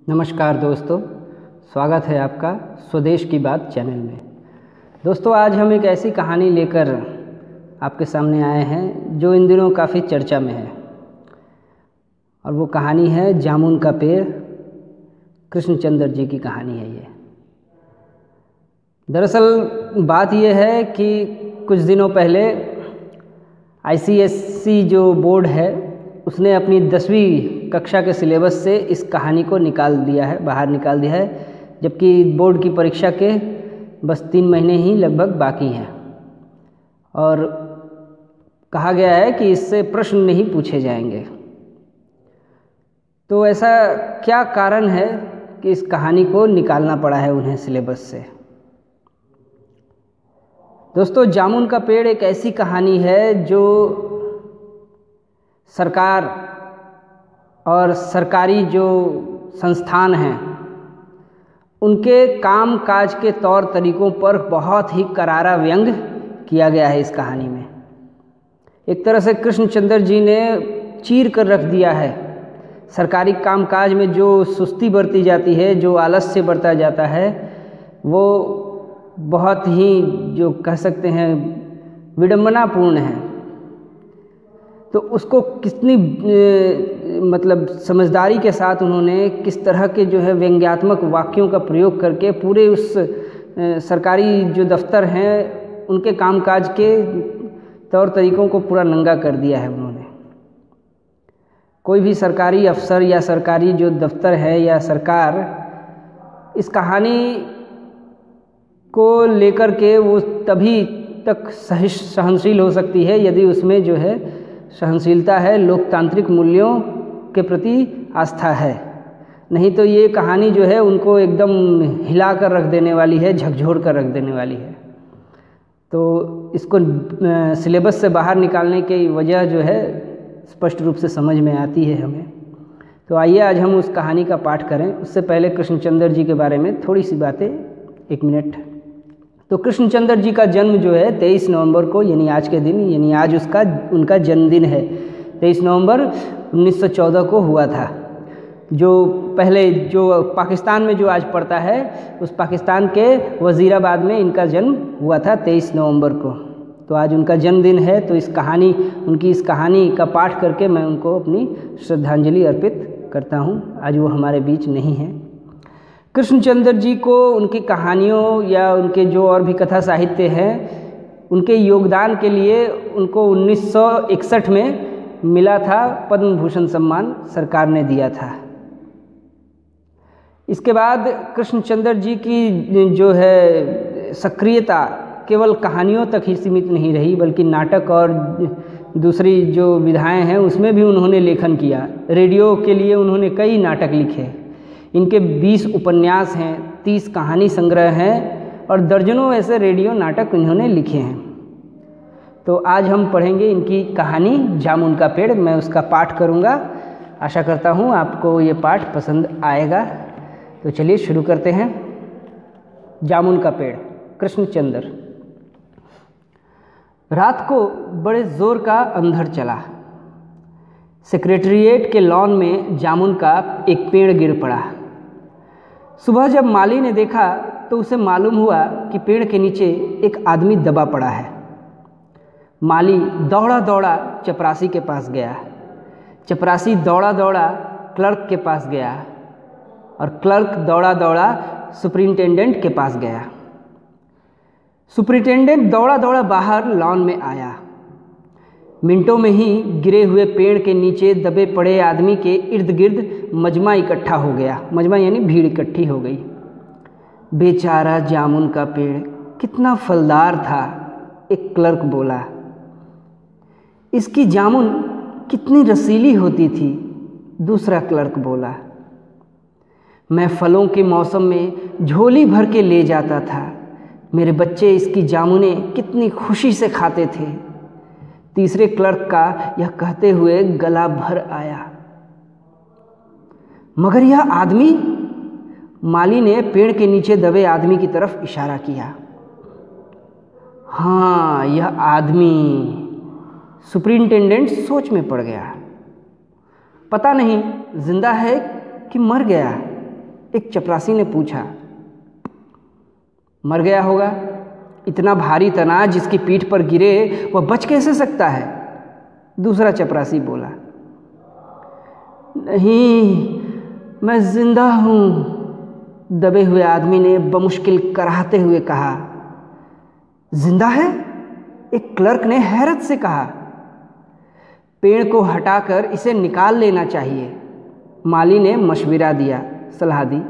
नमस्कार दोस्तों, स्वागत है आपका स्वदेश की बात चैनल में। दोस्तों, आज हम एक ऐसी कहानी लेकर आपके सामने आए हैं जो इन दिनों काफ़ी चर्चा में है, और वो कहानी है जामुन का पेड़। कृष्णचंद्र जी की कहानी है ये। दरअसल बात ये है कि कुछ दिनों पहले ICSE जो बोर्ड है उसने अपनी 10वीं कक्षा के सिलेबस से इस कहानी को बाहर निकाल दिया है, जबकि बोर्ड की परीक्षा के बस 3 महीने ही लगभग बाकी हैं। और कहा गया है कि इससे प्रश्न नहीं पूछे जाएंगे। तो ऐसा क्या कारण है कि इस कहानी को निकालना पड़ा है उन्हें सिलेबस से? दोस्तों, जामुन का पेड़ एक ऐसी कहानी है जो सरकार और सरकारी जो संस्थान हैं उनके काम काज के तौर तरीक़ों पर बहुत ही करारा व्यंग किया गया है इस कहानी में। एक तरह से कृष्णचंद्र जी ने चीर कर रख दिया है सरकारी कामकाज में जो सुस्ती बरती जाती है, जो आलस्य बरता जाता है, वो बहुत ही जो कह सकते हैं विडंबनापूर्ण है। तो उसको कितनी समझदारी के साथ उन्होंने किस तरह के जो है व्यंग्यात्मक वाक्यों का प्रयोग करके पूरे उस सरकारी जो दफ्तर हैं उनके कामकाज के तौर तरीक़ों को पूरा नंगा कर दिया है उन्होंने। कोई भी सरकारी अफसर या सरकारी जो दफ्तर है या सरकार इस कहानी को लेकर के वो तभी तक सहनशील हो सकती है यदि उसमें जो है सहनशीलता है, लोकतांत्रिक मूल्यों के प्रति आस्था है। नहीं तो ये कहानी जो है उनको एकदम हिला कर रख देने वाली है, झकझोर कर रख देने वाली है। तो इसको सिलेबस से बाहर निकालने की वजह जो है स्पष्ट रूप से समझ में आती है हमें। तो आइए आज हम उस कहानी का पाठ करें। उससे पहले कृष्णचंद्र जी के बारे में थोड़ी सी बातें, 1 मिनट। तो कृष्णचंद्र जी का जन्म जो है 23 नवंबर को, यानी आज के दिन, यानी आज उनका जन्मदिन है। 23 नवंबर 1914 को हुआ था। जो पहले जो पाकिस्तान में जो आज पड़ता है उस पाकिस्तान के वज़ीराबाद में इनका जन्म हुआ था 23 नवंबर को। तो आज उनका जन्मदिन है, तो उनकी इस कहानी का पाठ करके मैं उनको अपनी श्रद्धांजलि अर्पित करता हूँ। आज वो हमारे बीच नहीं है। कृष्णचंद्र जी को उनकी कहानियों या उनके जो और भी कथा साहित्य हैं उनके योगदान के लिए उनको 1961 में मिला था पद्म भूषण सम्मान, सरकार ने दिया था। इसके बाद कृष्णचंद्र जी की जो है सक्रियता केवल कहानियों तक ही सीमित नहीं रही, बल्कि नाटक और दूसरी जो विधाएं हैं उसमें भी उन्होंने लेखन किया। रेडियो के लिए उन्होंने कई नाटक लिखे। इनके 20 उपन्यास हैं, 30 कहानी संग्रह हैं और दर्जनों ऐसे रेडियो नाटक इन्होंने लिखे हैं। तो आज हम पढ़ेंगे इनकी कहानी जामुन का पेड़। मैं उसका पाठ करूंगा। आशा करता हूं आपको ये पाठ पसंद आएगा। तो चलिए शुरू करते हैं। जामुन का पेड़। कृष्णचंद्र। रात को बड़े जोर का अंधड़ चला। सेक्रेटेरिएट के लॉन में जामुन का एक पेड़ गिर पड़ा। सुबह जब माली ने देखा तो उसे मालूम हुआ कि पेड़ के नीचे एक आदमी दबा पड़ा है। माली दौड़ा दौड़ा चपरासी के पास गया। चपरासी दौड़ा दौड़ा क्लर्क के पास गया और क्लर्क दौड़ा दौड़ा सुपरिंटेंडेंट के पास गया। सुपरिंटेंडेंट दौड़ा दौड़ा बाहर लॉन में आया। मिनटों में ही गिरे हुए पेड़ के नीचे दबे पड़े आदमी के इर्द गिर्द मजमा इकट्ठा हो गया। मजमा यानी भीड़ इकट्ठी हो गई। बेचारा जामुन का पेड़ कितना फलदार था, एक क्लर्क बोला। इसकी जामुन कितनी रसीली होती थी, दूसरा क्लर्क बोला। मैं फलों के मौसम में झोली भर के ले जाता था। मेरे बच्चे इसकी जामुनें कितनी खुशी से खाते थे। तीसरे क्लर्क का यह कहते हुए गला भर आया। मगर यह आदमी? माली ने पेड़ के नीचे दबे आदमी की तरफ इशारा किया। हाँ, यह आदमी। सुपरिंटेंडेंट सोच में पड़ गया। पता नहीं जिंदा है कि मर गया। एक चपरासी ने पूछा। मर गया होगा, इतना भारी तना जिसकी पीठ पर गिरे वह बच कैसे सकता है? दूसरा चपरासी बोला, नहीं, मैं जिंदा हूँ। दबे हुए आदमी ने बमुश्किल कराहते हुए कहा। जिंदा है? एक क्लर्क ने हैरत से कहा। पेड़ को हटाकर इसे निकाल लेना चाहिए, माली ने मशविरा दिया, सलाह दी।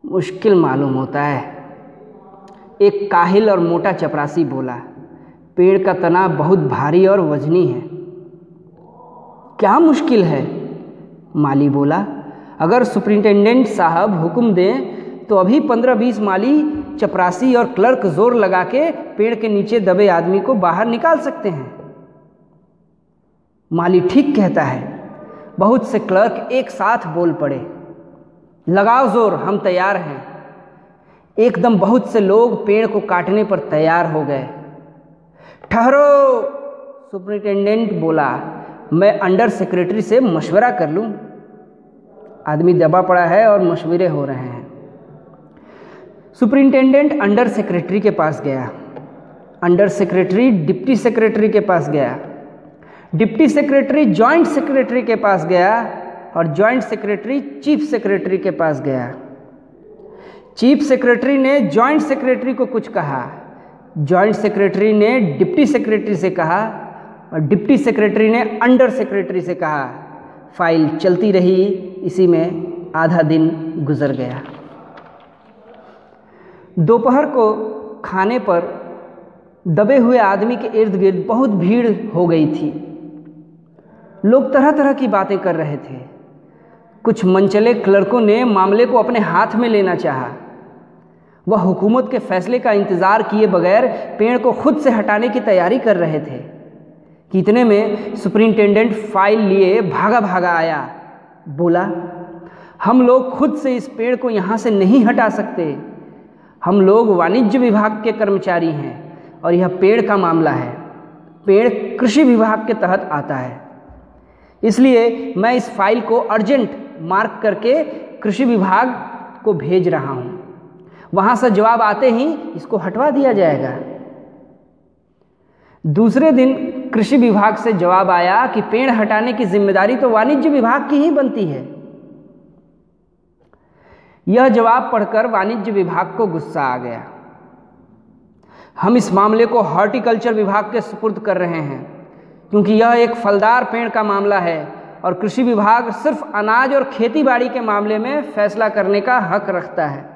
मुश्किल मालूम होता है, एक काहिल और मोटा चपरासी बोला। पेड़ का तना बहुत भारी और वजनी है। क्या मुश्किल है? माली बोला। अगर सुपरिंटेंडेंट साहब हुक्म दें तो अभी 15-20 माली, चपरासी और क्लर्क जोर लगा के पेड़ के नीचे दबे आदमी को बाहर निकाल सकते हैं। माली ठीक कहता है। बहुत से क्लर्क एक साथ बोल पड़े। लगाओ जोर, हम तैयार हैं। एकदम बहुत से लोग पेड़ को काटने पर तैयार हो गए। ठहरो, सुपरिंटेंडेंट बोला, मैं अंडर सेक्रेटरी से मशवरा कर लूं। आदमी दबा पड़ा है और मशवरे हो रहे हैं। सुपरिंटेंडेंट अंडर सेक्रेटरी के पास गया। अंडर सेक्रेटरी डिप्टी सेक्रेटरी के पास गया। डिप्टी सेक्रेटरी जॉइंट सेक्रेटरी के पास गया और जॉइंट सेक्रेटरी चीफ सेक्रेटरी के पास गया। चीफ सेक्रेटरी ने जॉइंट सेक्रेटरी को कुछ कहा, जॉइंट सेक्रेटरी ने डिप्टी सेक्रेटरी से कहा और डिप्टी सेक्रेटरी ने अंडर सेक्रेटरी से कहा। फाइल चलती रही। इसी में आधा दिन गुजर गया। दोपहर को खाने पर दबे हुए आदमी के इर्द गिर्द बहुत भीड़ हो गई थी। लोग तरह तरह की बातें कर रहे थे। कुछ मनचले क्लर्कों ने मामले को अपने हाथ में लेना चाहा। वह हुकूमत के फैसले का इंतज़ार किए बगैर पेड़ को खुद से हटाने की तैयारी कर रहे थे कि इतने में सुपरिंटेंडेंट फाइल लिए भागा भागा आया। बोला, हम लोग खुद से इस पेड़ को यहाँ से नहीं हटा सकते। हम लोग वाणिज्य विभाग के कर्मचारी हैं और यह पेड़ का मामला है। पेड़ कृषि विभाग के तहत आता है, इसलिए मैं इस फाइल को अर्जेंट मार्क करके कृषि विभाग को भेज रहा हूँ। वहाँ से जवाब आते ही इसको हटवा दिया जाएगा। दूसरे दिन कृषि विभाग से जवाब आया कि पेड़ हटाने की जिम्मेदारी तो वाणिज्य विभाग की ही बनती है। यह जवाब पढ़कर वाणिज्य विभाग को गुस्सा आ गया। हम इस मामले को हॉर्टिकल्चर विभाग के सुपुर्द कर रहे हैं, क्योंकि यह एक फलदार पेड़ का मामला है और कृषि विभाग सिर्फ अनाज और खेतीबाड़ी के मामले में फैसला करने का हक रखता है।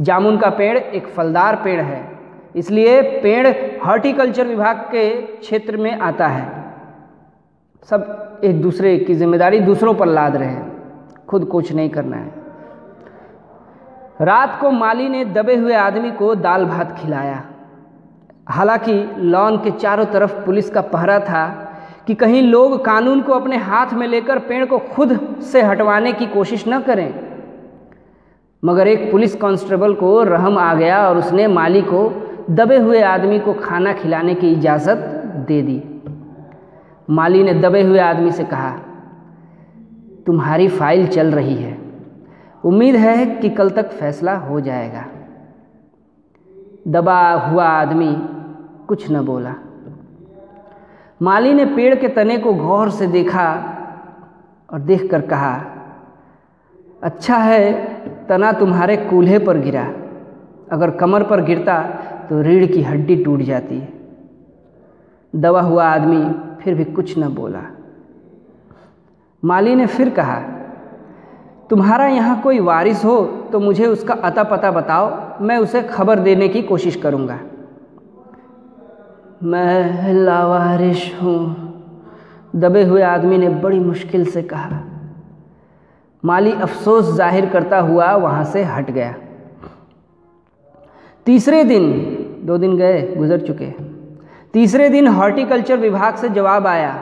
जामुन का पेड़ एक फलदार पेड़ है, इसलिए पेड़ हॉर्टिकल्चर विभाग के क्षेत्र में आता है। सब एक दूसरे की जिम्मेदारी दूसरों पर लाद रहे हैं, खुद कुछ नहीं करना है। रात को माली ने दबे हुए आदमी को दाल भात खिलाया। हालांकि लॉन के चारों तरफ पुलिस का पहरा था कि कहीं लोग कानून को अपने हाथ में लेकर पेड़ को खुद से हटवाने की कोशिश न करें, मगर एक पुलिस कांस्टेबल को रहम आ गया और उसने माली को दबे हुए आदमी को खाना खिलाने की इजाज़त दे दी। माली ने दबे हुए आदमी से कहा, तुम्हारी फाइल चल रही है, उम्मीद है कि कल तक फैसला हो जाएगा। दबा हुआ आदमी कुछ न बोला। माली ने पेड़ के तने को गौर से देखा और देखकर कहा, अच्छा है तना तुम्हारे कूल्हे पर गिरा, अगर कमर पर गिरता तो रीढ़ की हड्डी टूट जाती। दबा हुआ आदमी फिर भी कुछ न बोला। माली ने फिर कहा, तुम्हारा यहाँ कोई वारिस हो तो मुझे उसका अता पता बताओ, मैं उसे खबर देने की कोशिश करूँगा। मैं लावारिस हूँ, दबे हुए आदमी ने बड़ी मुश्किल से कहा। माली अफसोस जाहिर करता हुआ वहाँ से हट गया। तीसरे दिन, 2 दिन गए गुजर चुके। तीसरे दिन हॉर्टिकल्चर विभाग से जवाब आया।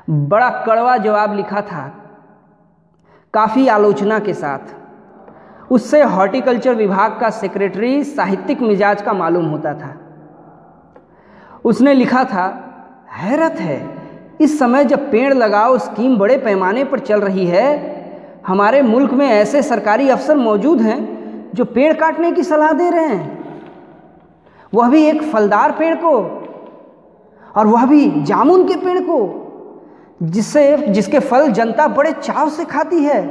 बड़ा कड़वा जवाब लिखा था, काफ़ी आलोचना के साथ। उससे हॉर्टिकल्चर विभाग का सेक्रेटरी साहित्यिक मिजाज का मालूम होता था। उसने लिखा था, हैरत है, इस समय जब पेड़ लगाओ स्कीम बड़े पैमाने पर चल रही है, हमारे मुल्क में ऐसे सरकारी अफसर मौजूद हैं जो पेड़ काटने की सलाह दे रहे हैं, वह भी एक फलदार पेड़ को, और वह भी जामुन के पेड़ को, जिसके फल जनता बड़े चाव से खाती है।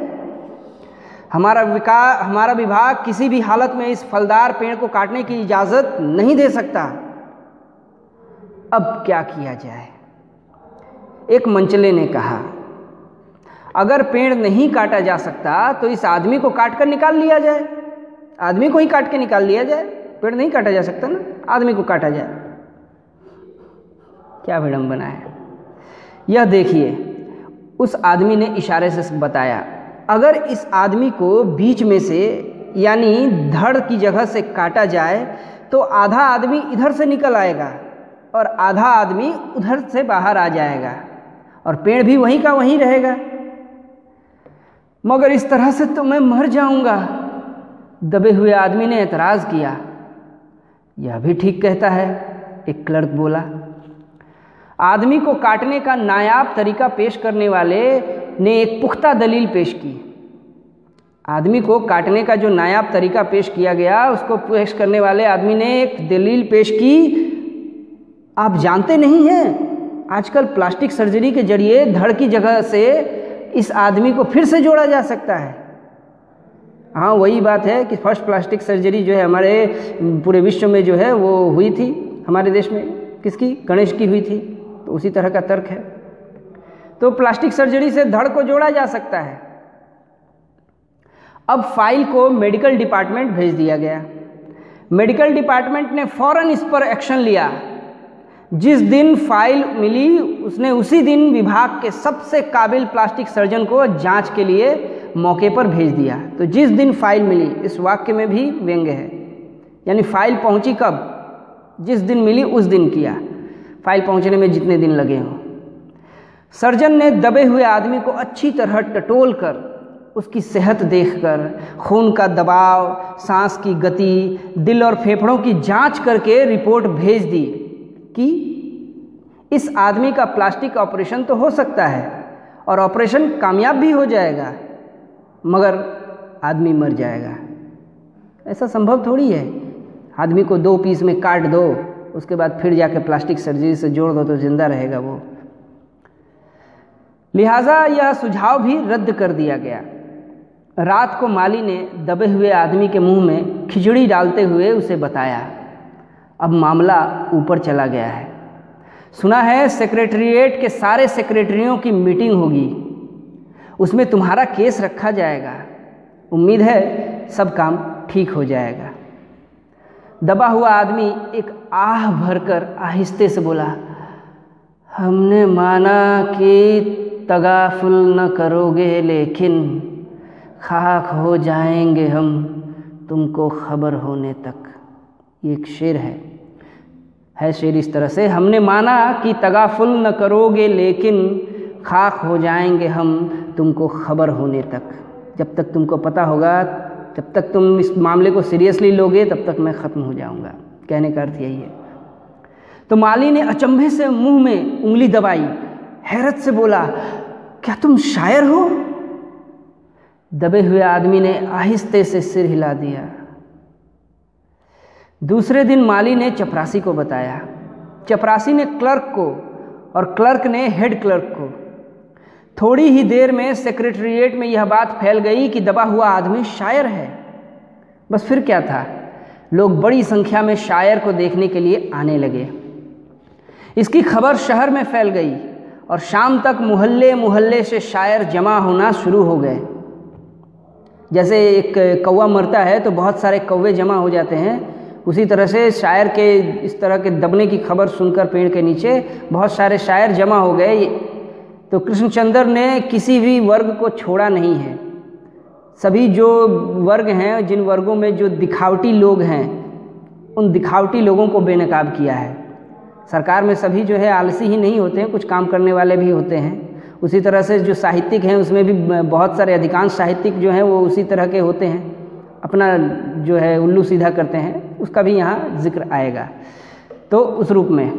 हमारा विभाग किसी भी हालत में इस फलदार पेड़ को काटने की इजाज़त नहीं दे सकता। अब क्या किया जाए? एक मंचले ने कहा, अगर पेड़ नहीं काटा जा सकता तो इस आदमी को काट कर निकाल लिया जाए। आदमी को ही काट के निकाल लिया जाए, पेड़ नहीं काटा जा सकता ना, आदमी को काटा जाए। क्या विडंबना है। यह देखिए, उस आदमी ने इशारे से बताया, अगर इस आदमी को बीच में से यानी धड़ की जगह से काटा जाए तो आधा आदमी इधर से निकल आएगा और आधा आदमी उधर से बाहर आ जाएगा और पेड़ भी वहीं का वहीं रहेगा। मगर इस तरह से तो मैं मर जाऊंगा। दबे हुए आदमी ने एतराज़ किया। यह भी ठीक कहता है, एक क्लर्क बोला। आदमी को काटने का नायाब तरीका पेश करने वाले ने एक पुख्ता दलील पेश की। आदमी को काटने का जो नायाब तरीका पेश किया गया, उसको पेश करने वाले आदमी ने एक दलील पेश की। आप जानते नहीं हैं, आजकल प्लास्टिक सर्जरी के जरिए धड़ की जगह से इस आदमी को फिर से जोड़ा जा सकता है। हाँ, वही बात है कि फर्स्ट प्लास्टिक सर्जरी जो है हमारे पूरे विश्व में जो है वो हुई थी, हमारे देश में किसकी? गणेश की हुई थी। तो उसी तरह का तर्क है। तो प्लास्टिक सर्जरी से धड़ को जोड़ा जा सकता है। अब फाइल को मेडिकल डिपार्टमेंट भेज दिया गया। मेडिकल डिपार्टमेंट ने फौरन इस पर एक्शन लिया। जिस दिन फाइल मिली उसने उसी दिन विभाग के सबसे काबिल प्लास्टिक सर्जन को जांच के लिए मौके पर भेज दिया। तो जिस दिन फाइल मिली, इस वाक्य में भी व्यंग्य है, यानी फाइल पहुंची कब? जिस दिन मिली उस दिन किया, फाइल पहुंचने में जितने दिन लगे हों। सर्जन ने दबे हुए आदमी को अच्छी तरह टटोल कर, उसकी सेहत देखकर, खून का दबाव, सांस की गति, दिल और फेफड़ों की जांच करके रिपोर्ट भेज दी कि इस आदमी का प्लास्टिक ऑपरेशन तो हो सकता है और ऑपरेशन कामयाब भी हो जाएगा, मगर आदमी मर जाएगा। ऐसा संभव थोड़ी है। आदमी को 2 पीस में काट दो, उसके बाद फिर जाके प्लास्टिक सर्जरी से जोड़ दो तो जिंदा रहेगा वो। लिहाजा यह सुझाव भी रद्द कर दिया गया। रात को माली ने दबे हुए आदमी के मुंह में खिचड़ी डालते हुए उसे बताया, अब मामला ऊपर चला गया है। सुना है सेक्रेटरिएट के सारे सेक्रेटरियों की मीटिंग होगी, उसमें तुम्हारा केस रखा जाएगा। उम्मीद है सब काम ठीक हो जाएगा। दबा हुआ आदमी एक आह भरकर आहिस्ते से बोला, हमने माना कि तगाफुल न करोगे, लेकिन खाक हो जाएंगे हम तुमको खबर होने तक। ये एक शेर है शेर इस तरह से, हमने माना कि तगाफुल न करोगे लेकिन खाक हो जाएंगे हम तुमको खबर होने तक। जब तक तुमको पता होगा, जब तक तुम इस मामले को सीरियसली लोगे, तब तक मैं ख़त्म हो जाऊंगा। कहने का अर्थ यही है। तो माली ने अचंभे से मुंह में उंगली दबाई, हैरत से बोला, क्या तुम शायर हो? दबे हुए आदमी ने आहिस्ते से सिर हिला दिया। दूसरे दिन माली ने चपरासी को बताया, चपरासी ने क्लर्क को और क्लर्क ने हेड क्लर्क को। थोड़ी ही देर में सेक्रेटरिएट में यह बात फैल गई कि दबा हुआ आदमी शायर है। बस फिर क्या था, लोग बड़ी संख्या में शायर को देखने के लिए आने लगे। इसकी खबर शहर में फैल गई और शाम तक मोहल्ले मोहल्ले से शायर जमा होना शुरू हो गए। जैसे एक कौवा मरता है तो बहुत सारे कौवे जमा हो जाते हैं, उसी तरह से शायर के इस तरह के दबने की खबर सुनकर पेड़ के नीचे बहुत सारे शायर जमा हो गए। तो कृष्णचंद्र ने किसी भी वर्ग को छोड़ा नहीं है। सभी जो वर्ग हैं, जिन वर्गों में जो दिखावटी लोग हैं, उन दिखावटी लोगों को बेनकाब किया है। सरकार में सभी जो है आलसी ही नहीं होते हैं, कुछ काम करने वाले भी होते हैं। उसी तरह से जो साहित्यिक हैं उसमें भी बहुत सारे, अधिकांश साहित्यिक जो हैं वो उसी तरह के होते हैं, अपना जो है उल्लू सीधा करते हैं। उसका भी यहाँ जिक्र आएगा। तो उस रूप में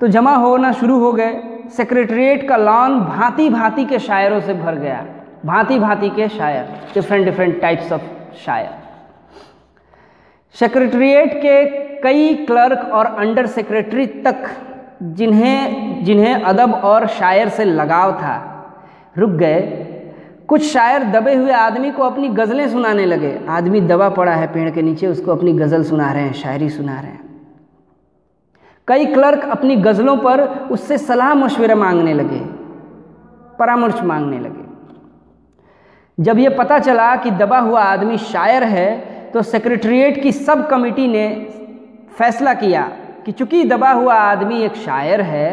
तो जमा होना शुरू हो गए सेक्रेटरिएट का लॉन भांति भांति के शायरों से भर गया, भांति भांति के शायर, डिफरेंट टाइप्स ऑफ शायर। सेक्रेटरिएट के कई क्लर्क और अंडर सेक्रेटरी तक जिन्हें अदब और शायर से लगाव था, रुक गए। कुछ शायर दबे हुए आदमी को अपनी गज़लें सुनाने लगे। आदमी दबा पड़ा है पेड़ के नीचे, उसको अपनी गज़ल सुना रहे हैं, शायरी सुना रहे हैं। कई क्लर्क अपनी गज़लों पर उससे सलाह मशवरा मांगने लगे, परामर्श मांगने लगे। जब ये पता चला कि दबा हुआ आदमी शायर है तो सेक्रेटरिएट की सब कमेटी ने फैसला किया कि चूंकि दबा हुआ आदमी एक शायर है,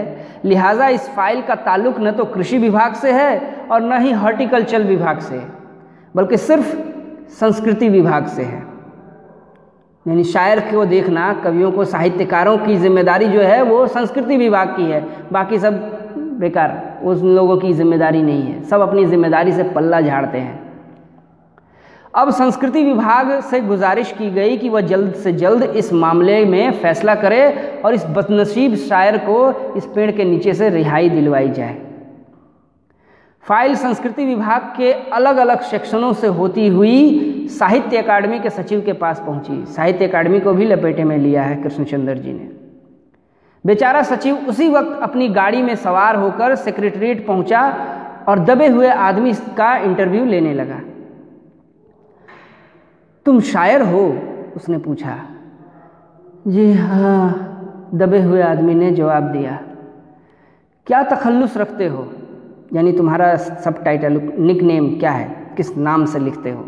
लिहाजा इस फाइल का ताल्लुक न तो कृषि विभाग से है और न ही हॉर्टिकल्चर विभाग से, बल्कि सिर्फ संस्कृति विभाग से है। यानी शायर को देखना, कवियों को, साहित्यकारों की जिम्मेदारी जो है वो संस्कृति विभाग की है, बाकी सब बेकार, उन लोगों की जिम्मेदारी नहीं है। सब अपनी जिम्मेदारी से पल्ला झाड़ते हैं। अब संस्कृति विभाग से गुजारिश की गई कि वह जल्द से जल्द इस मामले में फैसला करे और इस बदनसीब शायर को इस पेड़ के नीचे से रिहाई दिलवाई जाए। फाइल संस्कृति विभाग के अलग अलग सेक्शनों से होती हुई साहित्य अकादमी के सचिव के पास पहुंची। साहित्य अकादमी को भी लपेटे में लिया है कृष्णचंद्र जी ने। बेचारा सचिव उसी वक्त अपनी गाड़ी में सवार होकर सेक्रेटरिएट पहुंचा और दबे हुए आदमी का इंटरव्यू लेने लगा। तुम शायर हो? उसने पूछा। जी हाँ, दबे हुए आदमी ने जवाब दिया। क्या तखल्लुस रखते हो, यानी तुम्हारा सब टाइटल, निक नेम क्या है, किस नाम से लिखते हो?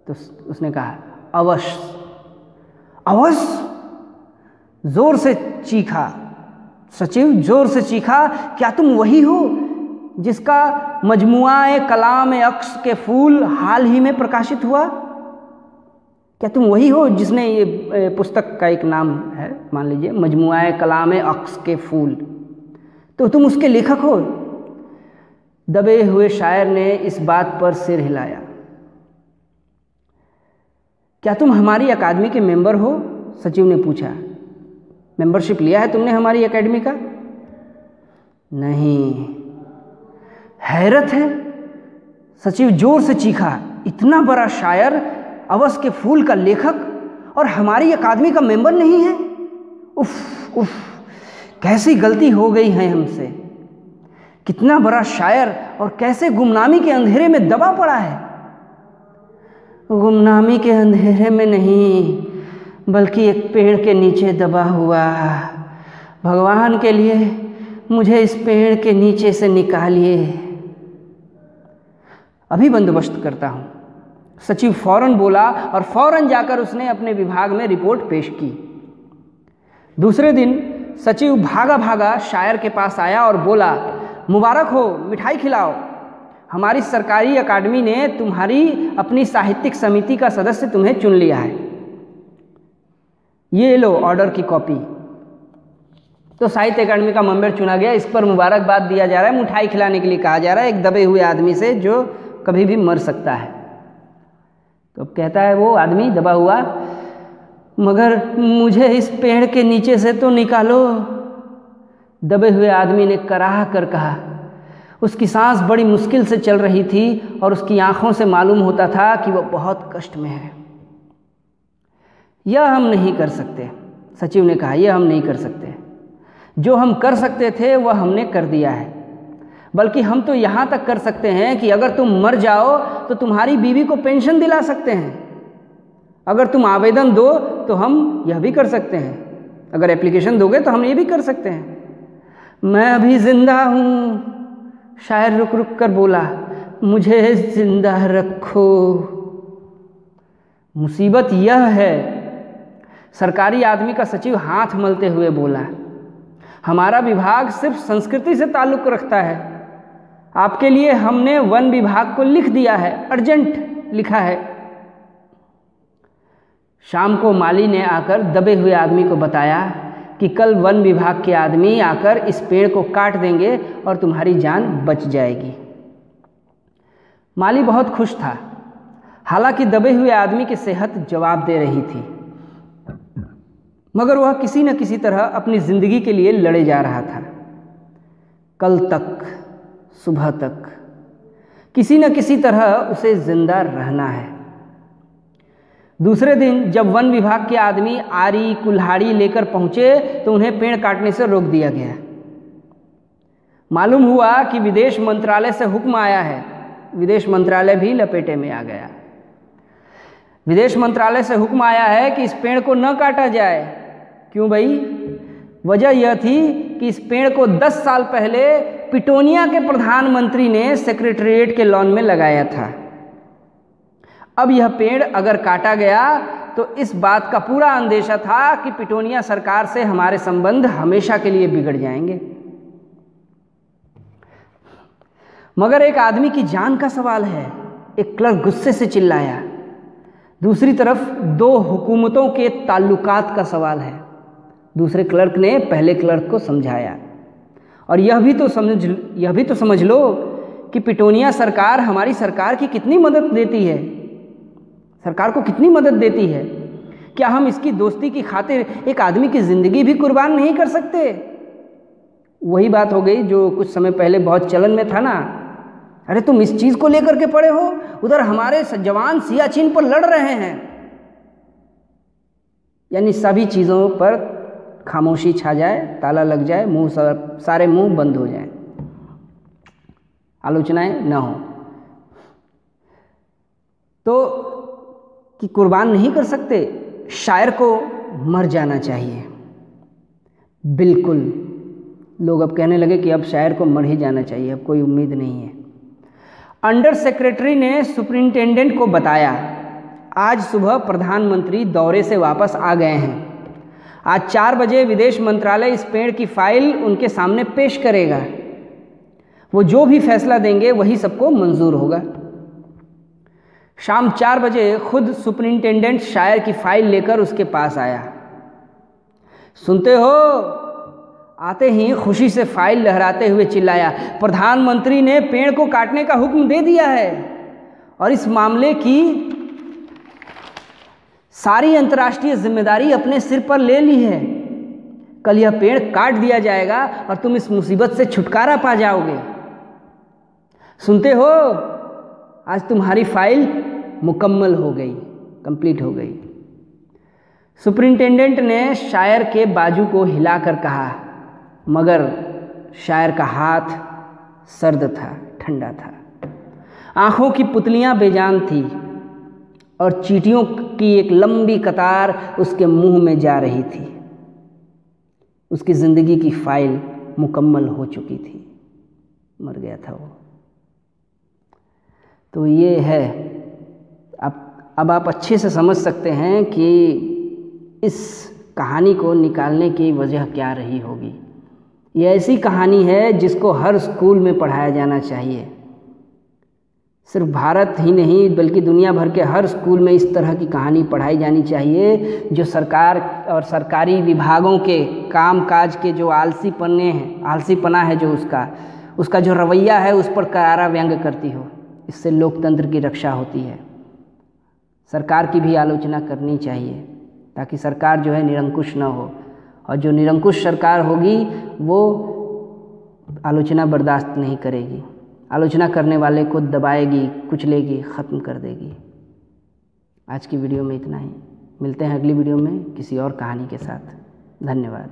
तो उसने कहा अवश। अवश? जोर से चीखा सचिव, जोर से चीखा, क्या तुम वही हो जिसका मजमुआ कलाम अक्स के फूल हाल ही में प्रकाशित हुआ? क्या तुम वही हो जिसने, ये पुस्तक का एक नाम है, मान लीजिए मजमुआ कलाम अक्स के फूल, तो तुम उसके लेखक हो? दबे हुए शायर ने इस बात पर सिर हिलाया। क्या तुम हमारी अकादमी के मेंबर हो? सचिव ने पूछा। मेंबरशिप लिया है तुमने हमारी एकेडमी का? नहीं। हैरत है, सचिव जोर से चीखा, इतना बड़ा शायर, अवस के फूल का लेखक और हमारी अकादमी का मेंबर नहीं है? उफ उफ, कैसी गलती हो गई है हमसे। कितना बड़ा शायर और कैसे गुमनामी के अंधेरे में दबा पड़ा है। गुमनामी के अंधेरे में नहीं, बल्कि एक पेड़ के नीचे दबा हुआ। भगवान के लिए मुझे इस पेड़ के नीचे से निकालिए, अभी बंदोबस्त करता हूँ। सचिव फौरन बोला और फौरन जाकर उसने अपने विभाग में रिपोर्ट पेश की। दूसरे दिन सचिव भागा भागा शायर के पास आया और बोला, मुबारक हो, मिठाई खिलाओ। हमारी सरकारी अकादमी ने तुम्हारी अपनी साहित्यिक समिति का सदस्य तुम्हें चुन लिया है। ये लो ऑर्डर की कॉपी। तो साहित्य अकादमी का मेंबर चुना गया। इस पर मुबारकबाद दिया जा रहा है, मिठाई खिलाने के लिए कहा जा रहा है एक दबे हुए आदमी से जो कभी भी मर सकता है। तो अब कहता है वो आदमी दबा हुआ, मगर मुझे इस पेड़ के नीचे से तो निकालो। दबे हुए आदमी ने कराह कर कहा। उसकी सांस बड़ी मुश्किल से चल रही थी और उसकी आंखों से मालूम होता था कि वह बहुत कष्ट में है। यह हम नहीं कर सकते, सचिव ने कहा, यह हम नहीं कर सकते। जो हम कर सकते थे वह हमने कर दिया है। बल्कि हम तो यहाँ तक कर सकते हैं कि अगर तुम मर जाओ तो तुम्हारी बीवी को पेंशन दिला सकते हैं। अगर तुम आवेदन दो तो हम यह भी कर सकते हैं। अगर एप्लीकेशन दोगे तो हम ये भी कर सकते हैं। मैं अभी जिंदा हूँ, शायर रुक रुक कर बोला, मुझे जिंदा रखो। मुसीबत यह है, सरकारी आदमी का सचिव हाथ मलते हुए बोला, हमारा विभाग सिर्फ संस्कृति से ताल्लुक रखता है। आपके लिए हमने वन विभाग को लिख दिया है, अर्जेंट लिखा है। शाम को माली ने आकर दबे हुए आदमी को बताया कि कल वन विभाग के आदमी आकर इस पेड़ को काट देंगे और तुम्हारी जान बच जाएगी। माली बहुत खुश था। हालांकि दबे हुए आदमी की सेहत जवाब दे रही थी, मगर वह किसी न किसी तरह अपनी जिंदगी के लिए लड़े जा रहा था। कल तक, सुबह तक किसी न किसी तरह उसे जिंदा रहना है। दूसरे दिन जब वन विभाग के आदमी आरी कुल्हाड़ी लेकर पहुंचे तो उन्हें पेड़ काटने से रोक दिया गया। मालूम हुआ कि विदेश मंत्रालय से हुक्म आया है। विदेश मंत्रालय भी लपेटे में आ गया। विदेश मंत्रालय से हुक्म आया है कि इस पेड़ को न काटा जाए। क्यों भाई? वजह यह थी कि इस पेड़ को 10 साल पहले पिटोनिया के प्रधानमंत्री ने सेक्रेटेरिएट के लॉन में लगाया था। अब यह पेड़ अगर काटा गया तो इस बात का पूरा अंदेशा था कि पिटोनिया सरकार से हमारे संबंध हमेशा के लिए बिगड़ जाएंगे। मगर एक आदमी की जान का सवाल है। एक क्लर्क गुस्से से चिल्लाया। दूसरी तरफ 2 हुकूमतों के ताल्लुकात का सवाल है। दूसरे क्लर्क ने पहले क्लर्क को समझाया, और यह भी तो समझ लो कि पिटोनिया सरकार हमारी सरकार की कितनी मदद देती है। सरकार को कितनी मदद देती है। क्या हम इसकी दोस्ती की खातिर एक आदमी की ज़िंदगी भी कुर्बान नहीं कर सकते? वही बात हो गई जो कुछ समय पहले बहुत चलन में था ना। अरे तुम इस चीज़ को लेकर के पड़े हो, उधर हमारे जवान सियाचिन पर लड़ रहे हैं। यानी सभी चीज़ों पर खामोशी छा जाए, ताला लग जाए, सारे मुंह बंद हो जाए, आलोचनाएं न हो। तो कि कुर्बान नहीं कर सकते, शायर को मर जाना चाहिए। बिल्कुल, लोग अब कहने लगे कि अब शायर को मर ही जाना चाहिए, अब कोई उम्मीद नहीं है। अंडर सेक्रेटरी ने सुपरिंटेंडेंट को बताया, आज सुबह प्रधानमंत्री दौरे से वापस आ गए हैं। आज 4 बजे विदेश मंत्रालय इस पेड़ की फाइल उनके सामने पेश करेगा। वो जो भी फैसला देंगे वही सबको मंजूर होगा। शाम 4 बजे खुद सुपरिंटेंडेंट शायर की फाइल लेकर उसके पास आया। सुनते हो? आते ही खुशी से फाइल लहराते हुए चिल्लाया, प्रधानमंत्री ने पेड़ को काटने का हुक्म दे दिया है और इस मामले की सारी अंतर्राष्ट्रीय जिम्मेदारी अपने सिर पर ले ली है। कल यह पेड़ काट दिया जाएगा और तुम इस मुसीबत से छुटकारा पा जाओगे। सुनते हो? आज तुम्हारी फाइल मुकम्मल हो गई, कंप्लीट हो गई। सुपरिंटेंडेंट ने शायर के बाजू को हिलाकर कहा, मगर शायर का हाथ सर्द था, ठंडा था। आंखों की पुतलियां बेजान थी और चींटियों की एक लंबी कतार उसके मुंह में जा रही थी। उसकी ज़िंदगी की फाइल मुकम्मल हो चुकी थी, मर गया था वो। तो ये है, अब आप अच्छे से समझ सकते हैं कि इस कहानी को निकालने की वजह क्या रही होगी। ये ऐसी कहानी है जिसको हर स्कूल में पढ़ाया जाना चाहिए। सिर्फ भारत ही नहीं बल्कि दुनिया भर के हर स्कूल में इस तरह की कहानी पढ़ाई जानी चाहिए, जो सरकार और सरकारी विभागों के कामकाज के जो आलसीपना है जो उसका जो रवैया है उस पर करारा व्यंग करती हो। इससे लोकतंत्र की रक्षा होती है। सरकार की भी आलोचना करनी चाहिए ताकि सरकार जो है निरंकुश न हो, और जो निरंकुश सरकार होगी वो आलोचना बर्दाश्त नहीं करेगी, आलोचना करने वाले को दबाएगी, कुचलेगी, ख़त्म कर देगी। आज की वीडियो में इतना ही। मिलते हैं अगली वीडियो में किसी और कहानी के साथ। धन्यवाद।